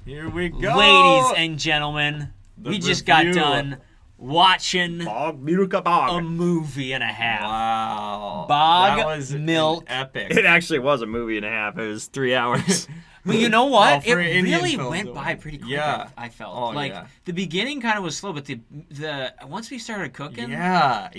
Here we go. Ladies and gentlemen, we just got done watching Bhaag. a movie and a half. Wow. Bhaag that was Milk. epic. It actually was a movie and a half. It was 3 hours. But you know what? Well, It for Indian really films, went it by was. pretty quick. Yeah. I felt Oh, like yeah. the beginning kind of was slow, but the once we started cooking, Yeah.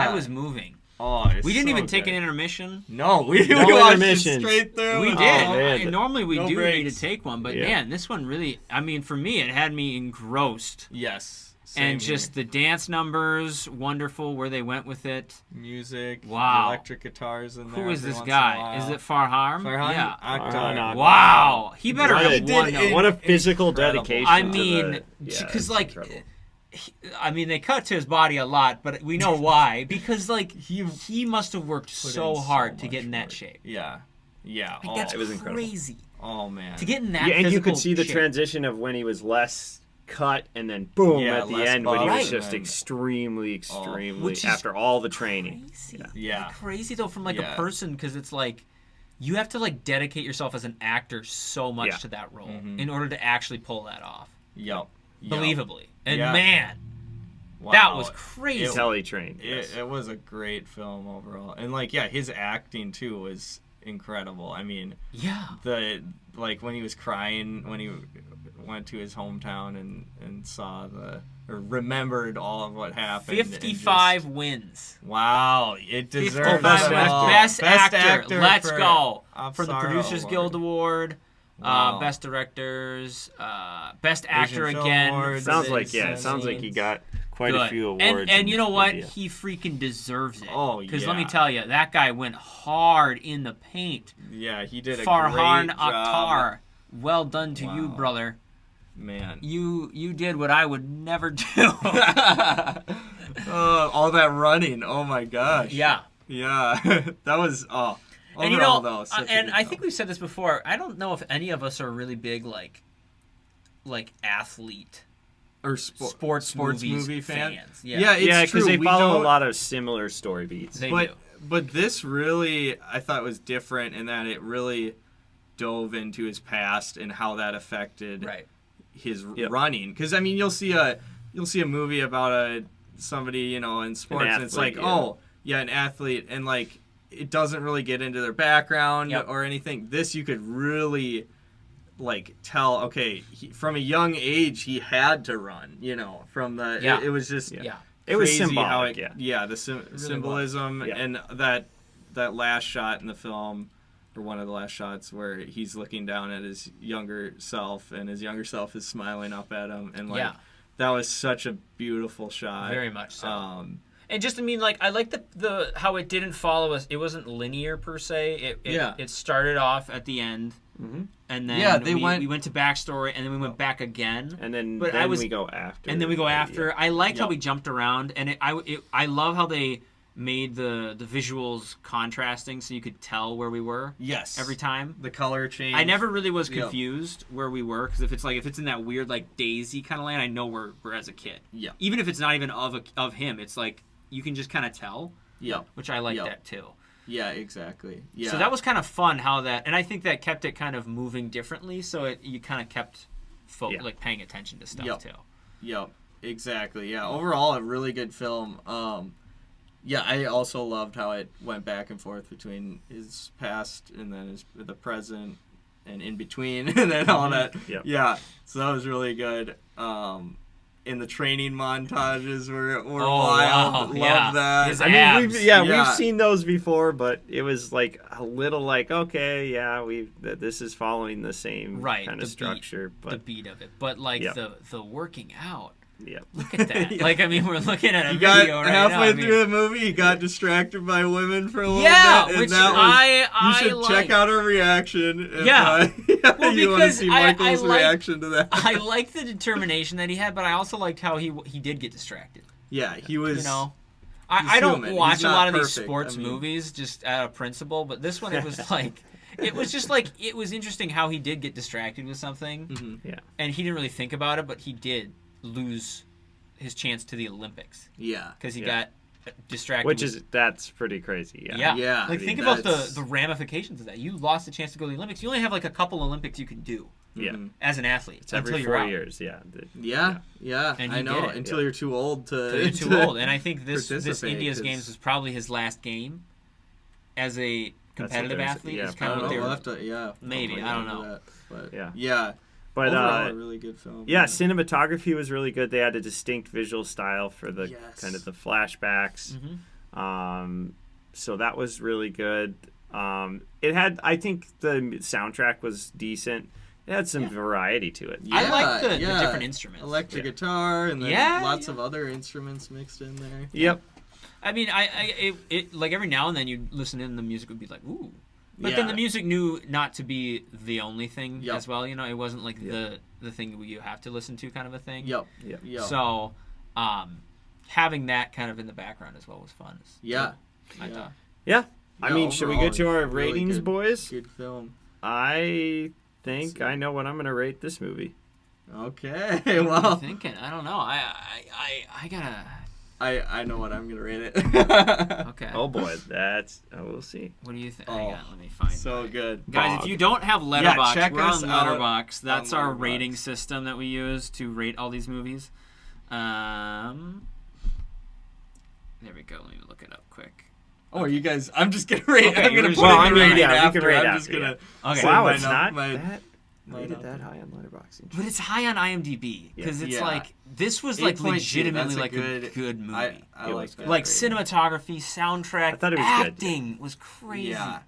I was moving. Oh, it's We didn't so even take good. an intermission. No, we No watched it intermissions. straight through. We Oh, did. man. And normally we No do need breaks. to take one, but Yeah. man, this one really, I mean, for me, it had me engrossed. Yes. And Same just the dance numbers, wonderful, where they went with it. here. Music. Wow. The electric guitars in there. Who is every this once in a guy? while. Is it Farhan? Farhan? Yeah. Akhtar. Farhan. Wow. He better What have a- one. did- What a physical Incredible. dedication. I to mean, the- yeah, because it's like, incredible. I mean, they cut to his body a lot, but we know why. Because like he must have worked Put so in hard to much get in that work. shape. Yeah. Yeah. Like, Oh, that's it was incredible. crazy. oh man. To get in that Yeah, and you physical could see the shape. transition of when he was less cut and then boom Yeah, at the less end when he buff was and just then- extremely Which is after all the training. Crazy. Yeah. Like, crazy though from like Yeah. a person, because it's like you have to like dedicate yourself as an actor so much Yeah. to that role Mhm. in order to actually pull that off Yup. believably. And Yeah. man, Wow. that was crazy. Until he trained. It, Yes. it was a great film overall, and like his acting too was incredible. I mean, Yeah. the like when he was crying when he went to his hometown and saw or remembered all of what happened. and 55 just- wins. wow, it deserves 55 Best wins. actor. Best actor. Let's for go. For the Apsara Producers Award. Guild Award. Wow. Best directors, best actor Film again. Awards. for Sounds the like it sounds like he got quite a Good. few awards. And you know what? India. He freaking deserves it. Oh, Because let me yeah. tell you, that guy went hard in the paint. Yeah, he did a Farhan great Akhtar, job. well done to you, Wow. brother. Man. You did what I would never do. All that running. Oh my gosh. Yeah. Yeah. That was And you know, overall, though, such a and good I film. think we've said this before. I don't know if any of us are really big like athlete or sports movie movies fan. Yeah. Yeah, it's yeah, true. they We follow don't- a lot of similar story beats. They but do. but this really I thought was different in that it really dove into his past and how that affected Right. his Yep. running. Because I mean, you'll see a movie about somebody in sports, and it's like, athlete, yeah. oh yeah, an athlete, and like it doesn't really get into their background Yep. or anything. This you could really like tell. Okay, from a young age he had to run. From the Yeah. it was just Yeah. It was crazy how symbolic, it- yeah. the symbolism Yeah. and that last shot in the film, or one of the last shots, where he's looking down at his younger self and his younger self is smiling up at him, and like Yeah. that was such a beautiful shot. Very much so. And just, I mean, like, I like the how it didn't follow us. It wasn't linear per se. It started off at the end, and then Yeah, they we went- went to backstory, and then we went back again, And then, But we go after. and then we go after. I liked how Yep. we jumped around, and I love how they made the visuals contrasting, so you could tell where we were yes, every time. the color change. I never really was Yep. confused where we were, because if it's in that weird like Daisy kind of land, I know we're as a kid. Yeah. Even if it's not even of him, it's like you can just kind of tell, Yep. which I like Yep. that too. Yeah, exactly. Yeah. So that was kind of fun how that, and I think that kept it kind of moving differently. So you kind of kept Yeah. like paying attention to stuff Yep. too. Yep, exactly. Yeah, overall a really good film. Yeah, I also loved how it went back and forth between his past and then the present and in between and then all that. Yep. Yeah, so that was really good. In the training montages were wild. wow, Love yeah. that. His I mean, abs. we've seen those before, but it was like a little like, okay, yeah, this is following the same Right, kind the of structure, the but beat of it, but like Yep. the working out. yeah. Look at that. Like, I mean, we're looking at a He got video right halfway now. I mean, through the movie. He got distracted by women for a little yeah, bit, and which that was, you should like. check out our reaction. If, Yeah. Well, you want to because see I Michael's like- reaction to that. I like the determination that he had, but I also liked how he did get distracted. Yeah, he was. You know, he's I don't human. watch He's a not lot of these perfect. sports I mean- movies just out of principle, but this one it was like, it was just like it was interesting how he did get distracted with something, Mhm. Yeah. and he didn't really think about it, but he did lose his chance to the Olympics Yeah. because he Yeah. got distracted. Which with- that's pretty crazy. Yeah. yeah, Yeah, Like I think mean, about that's- the ramifications of that. You lost the chance to go to the Olympics. You only have like a couple Olympics you can do. Yeah. As an athlete. It's every until 4 you're out. years. Yeah. And I he know. did it. Until you're too old to. So you're too old. And I think this participate, India's 'cause- Games was probably his last game as a competitive athlete. yeah, Is kind of what they We'll were. have to, Maybe, I don't know. That, but Yeah. But overall, a really good film. yeah, cinematography was really good. They had a distinct visual style for the Yes. kind of the flashbacks. So that was really good. It had, I think the soundtrack was decent. It had some variety to it. I like the different instruments. Electric guitar and then lots of other instruments mixed in there. Yep. I mean, it like every now and then you listen in, and the music would be like, ooh. But then the music knew not to be the only thing as well. You know, it wasn't like the thing you have to listen to kind of a thing. Yep. So, having that kind of in the background as well was fun. I thought. Yeah. I mean, should we get to our really ratings, boys? Good film. I think I know what I'm going to rate this movie. Okay. What are you Well, thinking? I don't know. I gotta. I know what I'm gonna rate it. Okay. Oh boy, we'll see. What do you think? Hang on, let me find. So good, Guys, if you don't have Letterboxd, check we're us on out Letterboxd. That's on our Letterboxd. rating system that we use to rate all these movies. There we go. Let me look it up quick. Oh, are you guys? I'm just gonna rate. Okay, I'm gonna yours- put well, it I in mean, rating yeah, we after. can rate I'm after, just gonna. Okay. say Wow, my it's num- not my- that my rated number. that high on Letterboxd. But it's high on IMDb because it's Yeah. like this was like 8.2, legitimately that's a like a good movie. I like that. Like rating. cinematography, soundtrack, I thought it was good, acting was crazy. Yeah,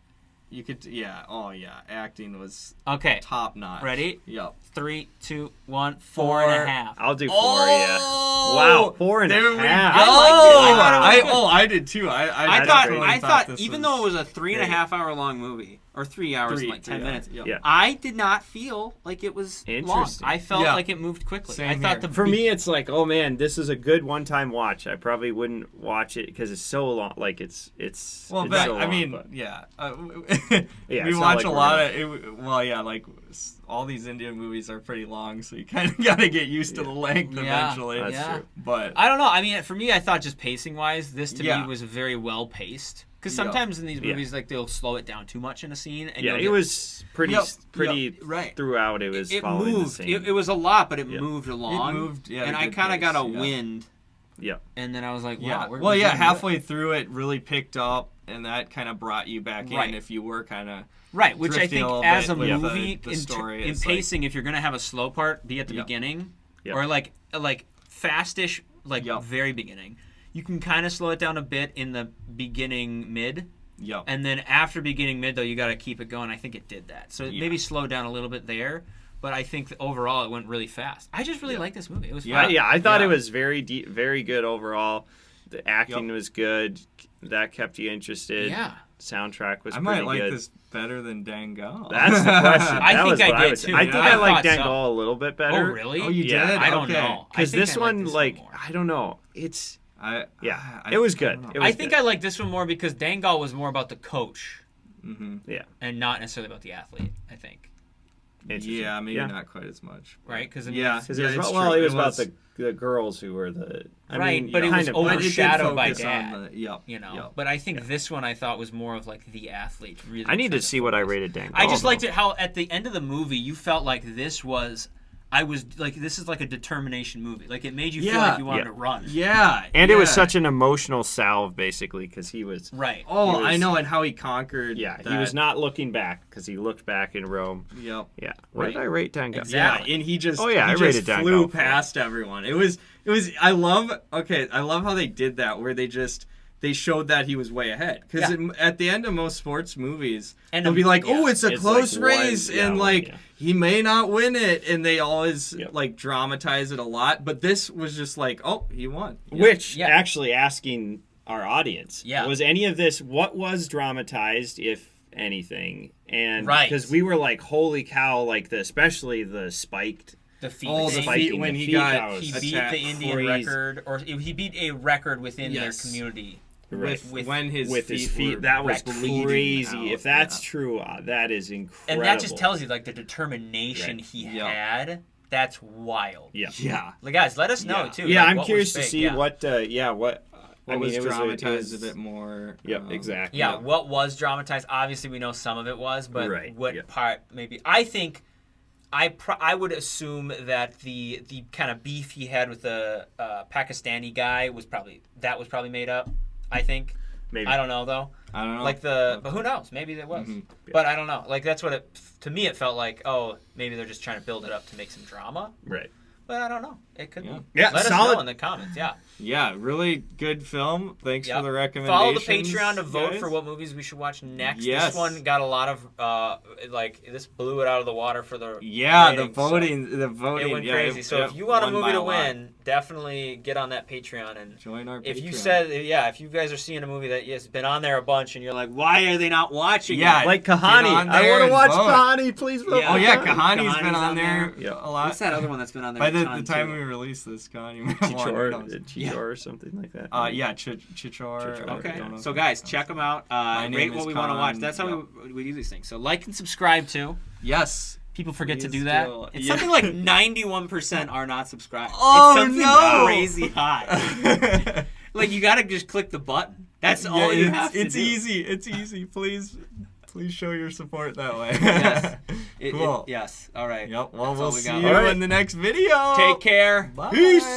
you could. Yeah. Oh yeah, acting was Okay. top notch. Ready? Yep. 3, 2, 1, 4.5. I'll do 4, Oh, Wow, 4.5. There we go. I liked it. I did too. I I thought this even was though it was a 3.5 great. hour long movie, or 3 hours and like 10 minutes, Yep. Yeah. I did not feel like it was long. Interesting. I felt Yeah. like it moved quickly. Same I thought here. the For me, it's like, oh man, this is a good one-time watch. I probably wouldn't watch it because it's so long. Like it's Well, it's but so I long, mean, but- yeah. Yeah, We it's not watch like a we're lot gonna- of it. Well, yeah, like all these Indian movies are pretty long, so you kind of got to get used to the length eventually. That's true. But I don't know. I mean, for me, I thought just pacing wise, this to Yeah. me was very well paced. Because Yeah. sometimes in these movies, like they'll slow it down too much in a scene. And yeah, you'll it get- was pretty right. throughout. It was It following the moved. same. It was a lot, but it moved along. It moved, yeah, and a I good kind of pace, got a yeah. wind. Yeah. And then I was like, wow. Yeah. We're Well, yeah, doing good. halfway through it really picked up, and that kind of brought you back Right. in if you were kind of Right, which I drifting think a little as a bit with movie, the story, in it's like- pacing, if you're going to have a slow part, be at the Yep. beginning, Yep. or like fastish, like Yep. very beginning. You can kind of slow it down a bit in the beginning mid. Yep. And then after beginning mid, though, you got to keep it going. I think it did that. So it maybe slowed down a little bit there, but I think that overall it went really fast. I just really liked this movie. It was fun. I thought Yeah. it was very very good overall. The acting was good. That kept you interested. Yeah. Soundtrack was I pretty might like good. this better than Dango. That's the question. I That think was I what did, would say. too. I think Yeah. I I like thought so. Dango a little bit Oh, better. really? Oh, you Yeah. did? I don't Okay. know. Because I think this I like one, this like, more. I don't know. It's I it was good. don't know. It was I think good. I like this one more because Dangal was more about the coach Yeah. and not necessarily about the athlete, I think. Interesting. Yeah, maybe Yeah. not quite as much. Right? Because Yeah. Because Yeah, it was, it's well, true. it was about the girls who were the Right, mean, but it kind was of- over- But it did overshadowed by focus Dad. on the, yep. You know, Yep. but I think this one I thought was more of like the athlete. Really, I need trying to see what I focus. rated Dango. I just liked it how at the end of the movie you felt like this was. I was like, this is like a determination movie. Like it made you feel Yeah. like you wanted Yeah. to run. Yeah. And it was yeah. such an emotional salve, basically, because he was. Right. Oh, he was- I know, and how he conquered. Yeah, he that. was not looking back because he looked back in Rome. Yep. Yeah. What Right. did I rate Dango? Exactly. Yeah, and he just. Oh, yeah, he I just rated Dango flew for past everyone. It was. I love. Okay, I love how they did that, where they showed that he was way ahead. Because at the end of most sports movies, And they'll be like, yeah, "Oh, it's a it's close like one- race," yeah, and one, like yeah. he may not win it, and they always Yep. like dramatize it a lot. But this was just like, "Oh, he won." Yeah. Which, Yeah. actually asking our audience, Yeah. was any of this, what was dramatized, if anything? And Right. because we were like, holy cow, like especially the spiked. The feet. Oh, the Spiking feet when the he feet, got that was- he beat attacked. the Indian Crazy. record, or he beat a record within Yes. their community. with, with- when his With feet his feet, were that was bleeding crazy. out, If that's yeah. true, that is incredible. And that just tells you like the determination Right. he Yeah. had. That's wild. Yeah. Yeah. Like guys, let us know Yeah. too. Yeah, like, I'm what curious was to fake. see yeah. what. What I mean, was it was dramatized a bit more. Yep, exactly. Yeah, what was dramatized? Obviously, we know some of it was, but Right, what yeah. part maybe? I think I would assume that the kind of beef he had with the Pakistani guy was probably made up. I think. Maybe. I don't know though. I don't know. But who knows? Maybe it was. Mm-hmm. Yeah. But I don't know. Like that's what to me it felt like. Oh, maybe they're just trying to build it up to make some drama. Right. But I don't know. It could be. Yeah, Let us know in the comments. Yeah. Yeah, really good film. Thanks for the recommendations. Follow the Patreon to vote for what movies we should watch next. Yes. This one got a lot of this blew it out of the water for the ratings, the voting. It went crazy. So if you want a movie to win, definitely get on that Patreon and join our Patreon. If you said if you guys are seeing a movie that has been on there a bunch and you're like, why are they not watching? Yeah, it? Like Kahani. I want to watch Kahani. Please vote. Yeah. Oh yeah, Kahani's been on there a lot. What's that other one that's been on there? By the time we release this, Kahani Chichor or something like that. Chichor. Okay. So guys, check them out. Rate what we want to watch. That's how we do these things. So like and subscribe too. Yes. People forget to do that. It's something like 91% are not subscribed. Oh, it's something crazy high. Like you gotta just click the button. That's all you have to do. It's easy. It's easy. Please show your support that way. Yes. Cool. Yes. All right. Yep. Well, we'll see you in the next video. Take care. Bye. Peace.